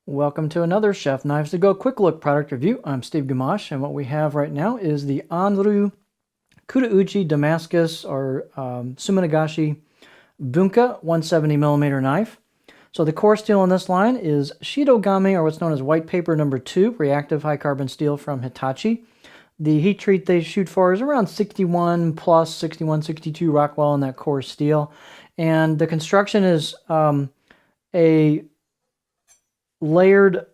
Welcome to another Chef Knives to Go quick look product review. I'm Steve Gamache, and what we have right now is the Anryu Kudauchi Damascus or Suminagashi Bunka 170mm knife. So the core steel in this line is Shidogami, or what's known as white paper number 2, reactive high carbon steel from Hitachi. The heat treat they shoot for is around 61 plus, 61, 62 Rockwell in that core steel. And the construction is a layered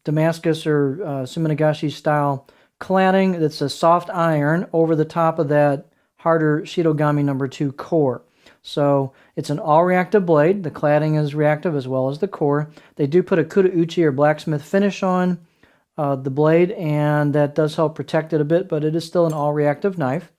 Damascus or Suminagashi style cladding that's a soft iron over the top of that harder Shidogami number 2 core. So it's an all reactive blade. The cladding is reactive as well as the core. They do put a Kudauchi or blacksmith finish on the blade, and that does help protect it a bit, but it is still an all reactive knife.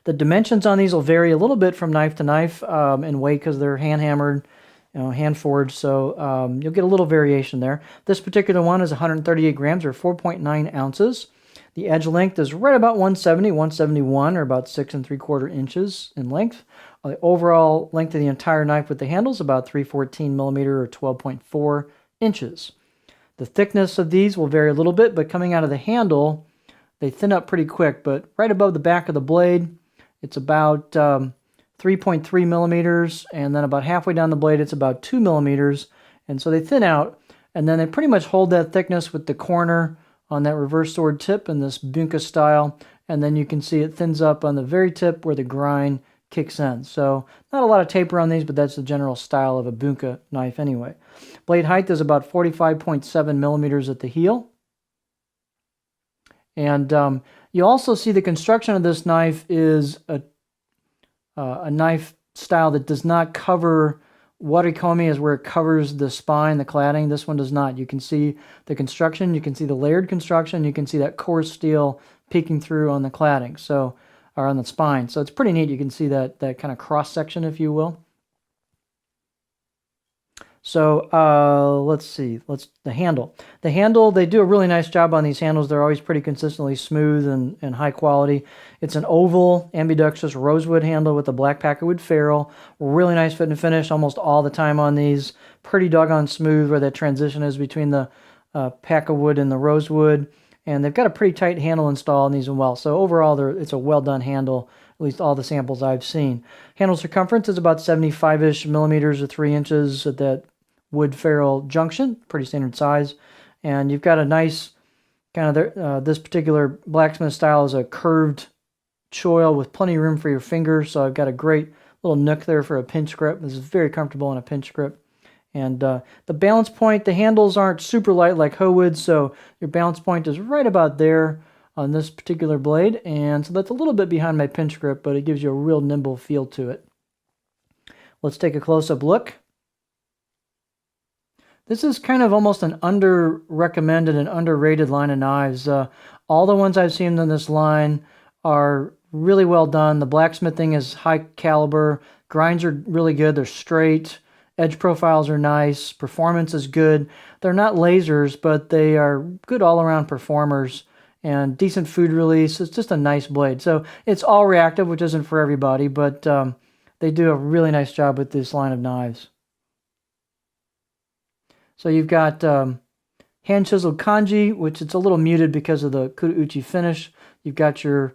The dimensions on these will vary a little bit from knife to knife in weight because they're hand hammered, hand forged, so you'll get a little variation there. This particular one is 138 grams or 4.9 ounces. The edge length is right about 170, 171, or about 6 3/4 inches in length. The overall length of the entire knife with the handle is about 314 millimeter or 12.4 inches. The thickness of these will vary a little bit, but coming out of the handle, they thin up pretty quick. But right above the back of the blade, it's about 3.3 millimeters, and then about halfway down the blade, it's about 2 millimeters. And so they thin out, and then they pretty much hold that thickness with the corner on that reverse sword tip in this Bunka style, and then you can see it thins up on the very tip where the grind kicks in. So not a lot of taper on these, but that's the general style of a Bunka knife anyway. Blade height is about 45.7 millimeters at the heel. And you also see the construction of this knife is a knife style that does not cover. Waterikomi is where it covers the spine, the cladding. This one does not. You can see the construction, you can see the layered construction, you can see that coarse steel peeking through on the cladding, so, or on the spine. So it's pretty neat. You can see that kind of cross section, if you will. So let's see. The handle. The handle, they do a really nice job on these handles. They're always pretty consistently smooth and high quality. It's an oval, ambidextrous rosewood handle with a black packerwood ferrule. Really nice fit and finish almost all the time on these. Pretty doggone smooth where that transition is between the packerwood and the rosewood. And they've got a pretty tight handle install on these as well. So overall, it's a well-done handle, at least all the samples I've seen. Handle circumference is about 75-ish millimeters or 3 inches at that wood ferrule junction, pretty standard size. And you've got a nice kind of, this particular blacksmith style is a curved choil with plenty of room for your fingers. So I've got a great little nook there for a pinch grip. This is very comfortable in a pinch grip. And the balance point, the handles aren't super light like hoe wood, so your balance point is right about there on this particular blade. And so that's a little bit behind my pinch grip, but it gives you a real nimble feel to it. Let's take a close-up look. This is kind of almost an under-recommended and underrated line of knives. All the ones I've seen in this line are really well done. The blacksmithing is high caliber. Grinds are really good. They're straight. Edge profiles are nice. Performance is good. They're not lasers, but they are good all-around performers and decent food release. It's just a nice blade. So it's all reactive, which isn't for everybody, but they do a really nice job with this line of knives. So you've got hand-chiseled kanji, which it's a little muted because of the Kudauchi finish. You've got your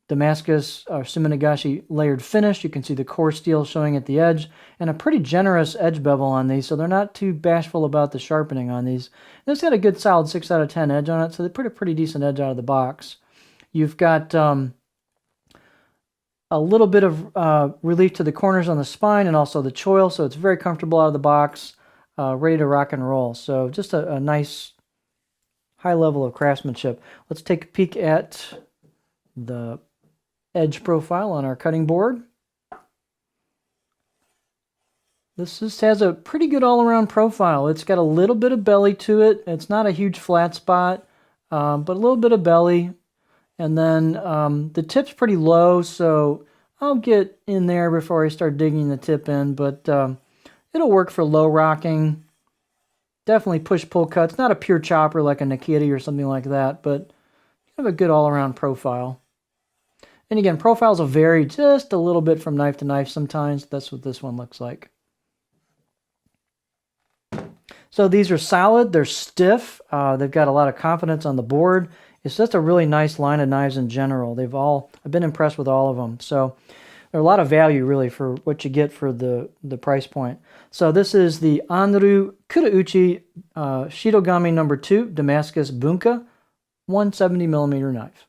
Damascus or Suminagashi layered finish. You can see the core steel showing at the edge, and a pretty generous edge bevel on these, so they're not too bashful about the sharpening on these. And it's got a good solid 6 out of 10 edge on it, so they put a pretty decent edge out of the box. You've got a little bit of relief to the corners on the spine and also the choil, so it's very comfortable out of the box. Ready to rock and roll. So just a nice high level of craftsmanship. Let's take a peek at the edge profile on our cutting board. This just has a pretty good all-around profile. It's got a little bit of belly to it. It's not a huge flat spot, but a little bit of belly. And then the tip's pretty low, so I'll get in there before I start digging the tip in, but it'll work for low rocking. Definitely push-pull cuts. Not a pure chopper like a Nikita or something like that, but you have a good all-around profile. And again, profiles will vary just a little bit from knife to knife sometimes. That's what this one looks like. So these are solid, they're stiff, they've got a lot of confidence on the board. It's just a really nice line of knives in general. I've been impressed with all of them. So there's a lot of value really for what you get for the price point. So this is the Anryu Kurauchi Shidogami number 2 Damascus Bunka 170mm knife.